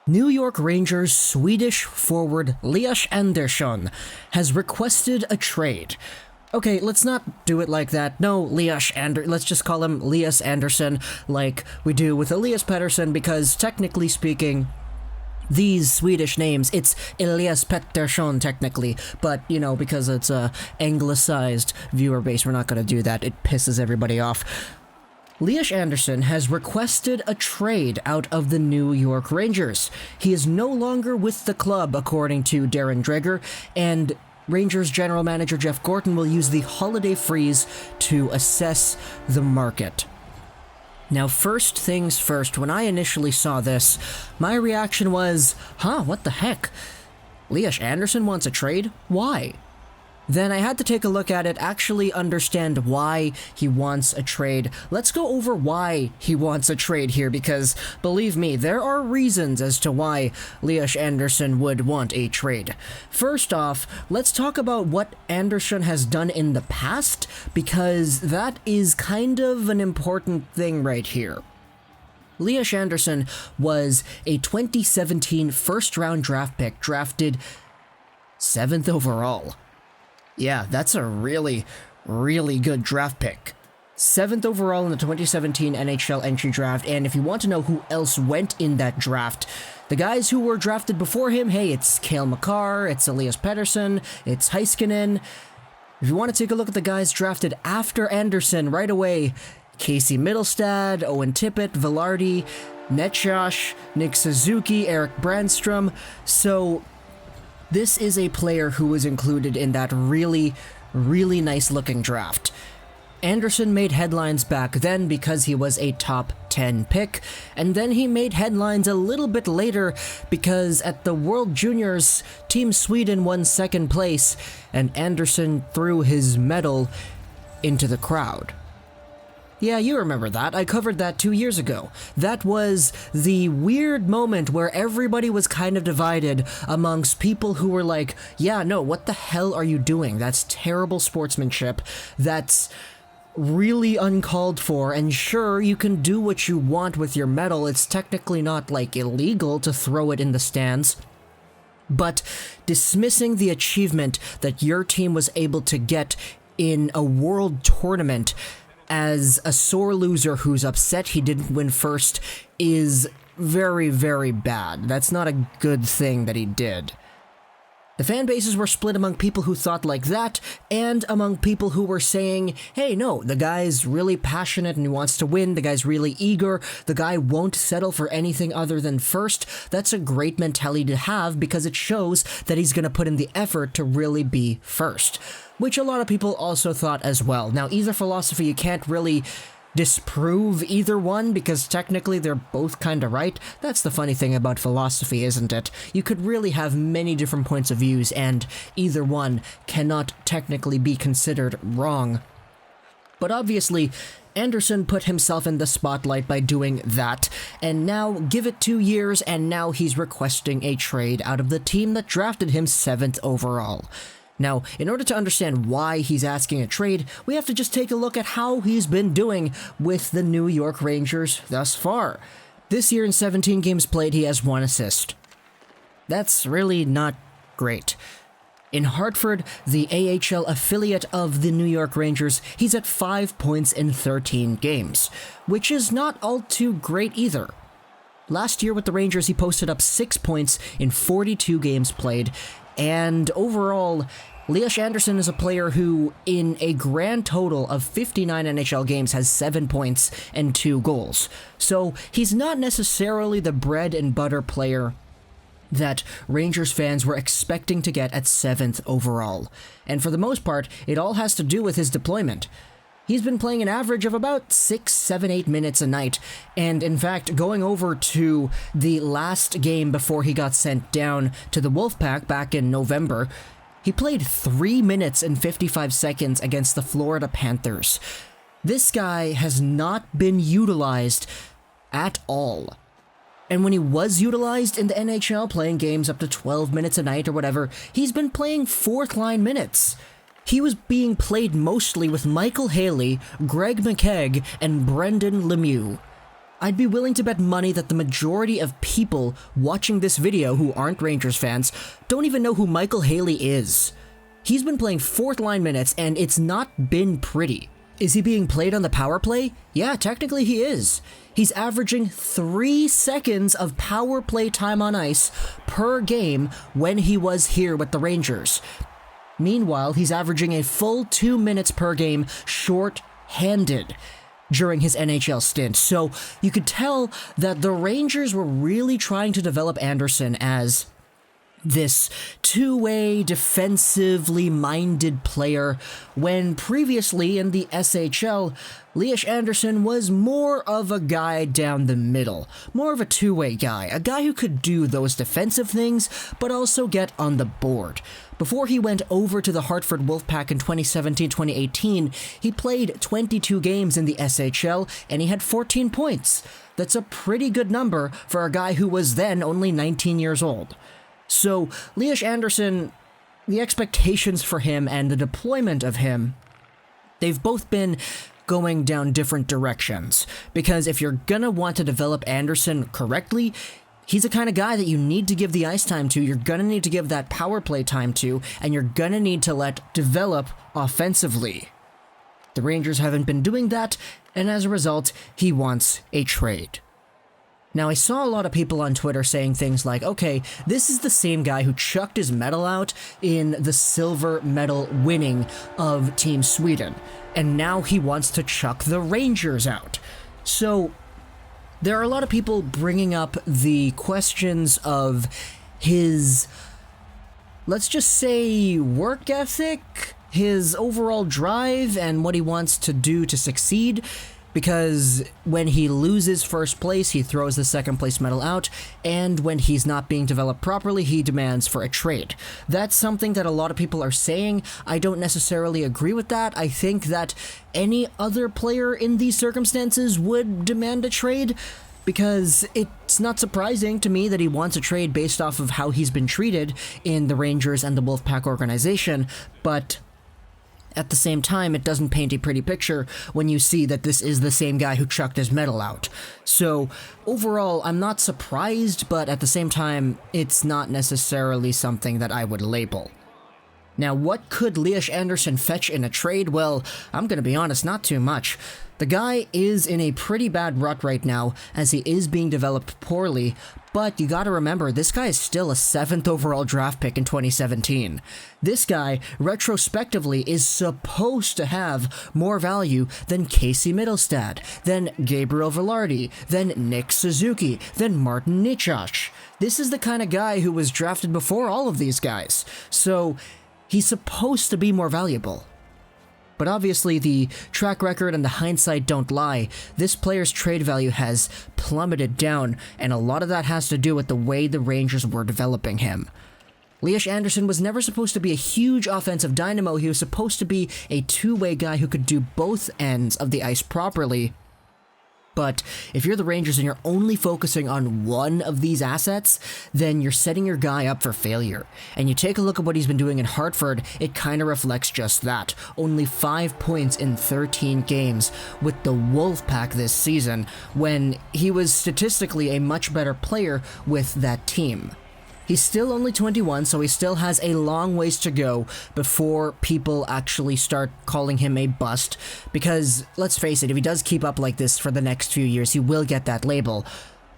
New York Rangers Swedish forward Lias Andersson has requested a trade. Okay, let's not do it like that. No, let's just call him Lias Andersson like we do with Elias Pettersson, because technically speaking, these Swedish names, it's Elias Pettersson technically, but, because it's a anglicized viewer base, we're not going to do that. It pisses everybody off. Lias Andersson has requested a trade out of the New York Rangers. He is no longer with the club, according to Darren Dreger, and Rangers general manager Jeff Gorton will use the holiday freeze to assess the market. Now, first things first, when I initially saw this, my reaction was, what the heck? Lias Andersson wants a trade? Why? Then I had to take a look at it, actually understand why he wants a trade. Let's go over why he wants a trade here, because believe me, there are reasons as to why Lias Andersson would want a trade. First off, let's talk about what Andersson has done in the past, because that is kind of an important thing right here. Lias Andersson was a 2017 first-round draft pick, drafted 7th overall. Yeah, that's a really, really good draft pick. 7th overall in the 2017 NHL Entry Draft, and if you want to know who else went in that draft, the guys who were drafted before him, hey, it's Cale Makar, it's Elias Pettersson, it's Heiskanen. If you want to take a look at the guys drafted after Andersson right away, Casey Mittelstadt, Owen Tippett, Velarde, Netjosh, Nick Suzuki, Eric Brandstrom. So this is a player who was included in that really, really nice looking draft. Andersson made headlines back then because he was a top 10 pick, and then he made headlines a little bit later because at the World Juniors, Team Sweden won 2nd place, and Andersson threw his medal into the crowd. Yeah, you remember that. I covered that 2 years ago. That was the weird moment where everybody was kind of divided amongst people who were like, yeah, no, what the hell are you doing? That's terrible sportsmanship. That's really uncalled for, and sure, you can do what you want with your medal. It's technically not, illegal to throw it in the stands. But dismissing the achievement that your team was able to get in a world tournament as a sore loser who's upset he didn't win first is very, very bad. That's not a good thing that he did. The fan bases were split among people who thought like that, and among people who were saying, hey, no, the guy's really passionate and he wants to win, the guy's really eager, the guy won't settle for anything other than first. That's a great mentality to have because it shows that he's going to put in the effort to really be first, which a lot of people also thought as well. Now, either philosophy, you can't really disprove either one because technically they're both kind of right. That's the funny thing about philosophy, isn't it? You could really have many different points of views and either one cannot technically be considered wrong. But obviously, Andersson put himself in the spotlight by doing that, and now give it 2 years and now he's requesting a trade out of the team that drafted him 7th overall. Now, in order to understand why he's asking a trade, we have to just take a look at how he's been doing with the New York Rangers thus far. This year in 17 games played, he has 1 assist. That's really not great. In Hartford, the AHL affiliate of the New York Rangers, he's at 5 points in 13 games, which is not all too great either. Last year with the Rangers, he posted up 6 points in 42 games played, and overall, Lias Andersson is a player who, in a grand total of 59 NHL games, has 7 points and 2 goals. So he's not necessarily the bread and butter player that Rangers fans were expecting to get at 7th overall. And for the most part, it all has to do with his deployment. He's been playing an average of about 6, 7, 8 minutes a night, and in fact, going over to the last game before he got sent down to the Wolf Pack back in November, he played 3 minutes and 55 seconds against the Florida Panthers. This guy has not been utilized at all. And when he was utilized in the NHL, playing games up to 12 minutes a night or whatever, he's been playing 4th-line minutes. He was being played mostly with Michael Haley, Greg McKegg, and Brendan Lemieux. I'd be willing to bet money that the majority of people watching this video who aren't Rangers fans don't even know who Michael Haley is. He's been playing fourth line minutes and it's not been pretty. Is he being played on the power play? Yeah, technically he is. He's averaging 3 seconds of power play time on ice per game when he was here with the Rangers. Meanwhile, he's averaging a full 2 minutes per game short-handed during his NHL stint. So you could tell that the Rangers were really trying to develop Andersson as this two-way, defensively minded player, when previously in the SHL, Lias Andersson was more of a guy down the middle, more of a two-way guy, a guy who could do those defensive things, but also get on the board. Before he went over to the Hartford Wolf Pack in 2017-2018, he played 22 games in the SHL, and he had 14 points. That's a pretty good number for a guy who was then only 19 years old. So, Lias Andersson, the expectations for him and the deployment of him, they've both been going down different directions. Because if you're gonna want to develop Andersson correctly, he's the kind of guy that you need to give the ice time to, you're gonna need to give that power play time to, and you're gonna need to let develop offensively. The Rangers haven't been doing that, and as a result, he wants a trade. Now, I saw a lot of people on Twitter saying things like, okay, this is the same guy who chucked his medal out in the silver medal winning of Team Sweden, and now he wants to chuck the Rangers out. So, there are a lot of people bringing up the questions of his, let's just say, work ethic, his overall drive, and what he wants to do to succeed. Because when he loses first place, he throws the second place medal out, and when he's not being developed properly, he demands for a trade. That's something that a lot of people are saying. I don't necessarily agree with that. I think that any other player in these circumstances would demand a trade, because it's not surprising to me that he wants a trade based off of how he's been treated in the Rangers and the Wolfpack organization, but at the same time, it doesn't paint a pretty picture when you see that this is the same guy who chucked his medal out. So, overall, I'm not surprised, but at the same time, it's not necessarily something that I would label. Now, what could Lias Andersson fetch in a trade? Well, I'm gonna be honest, not too much. The guy is in a pretty bad rut right now, as he is being developed poorly, but you gotta remember, this guy is still a 7th overall draft pick in 2017. This guy, retrospectively, is supposed to have more value than Casey Mittelstadt, than Gabriel Velarde, than Nick Suzuki, than Martin Necas. This is the kind of guy who was drafted before all of these guys, so he's supposed to be more valuable. But obviously, the track record and the hindsight don't lie. This player's trade value has plummeted down, and a lot of that has to do with the way the Rangers were developing him. Lias Andersson was never supposed to be a huge offensive dynamo. He was supposed to be a two-way guy who could do both ends of the ice properly. But if you're the Rangers and you're only focusing on one of these assets, then you're setting your guy up for failure. And you take a look at what he's been doing in Hartford, it kind of reflects just that. Only 5 points in 13 games with the Wolf Pack this season, when he was statistically a much better player with that team. He's still only 21, so he still has a long ways to go before people actually start calling him a bust, because, let's face it, if he does keep up like this for the next few years, he will get that label.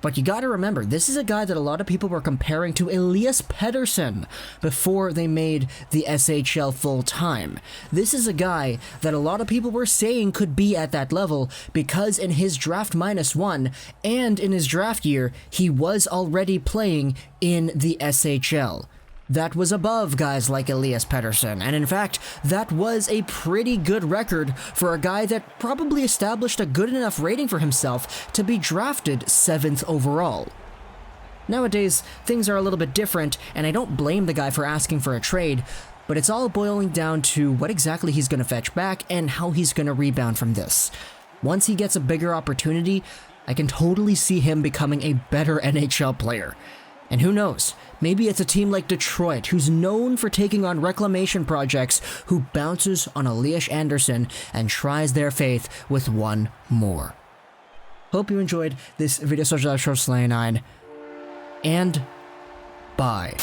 But you gotta remember, this is a guy that a lot of people were comparing to Elias Pettersson before they made the SHL full-time. This is a guy that a lot of people were saying could be at that level because in his draft -1 and in his draft year, he was already playing in the SHL. That was above guys like Elias Pettersson, and in fact, that was a pretty good record for a guy that probably established a good enough rating for himself to be drafted 7th overall. Nowadays, things are a little bit different, and I don't blame the guy for asking for a trade, but it's all boiling down to what exactly he's going to fetch back and how he's going to rebound from this. Once he gets a bigger opportunity, I can totally see him becoming a better NHL player. And who knows, maybe it's a team like Detroit, who's known for taking on reclamation projects, who bounces on a Lias Andersson and tries their faith with one more. Hope you enjoyed this video. Social 9, and bye.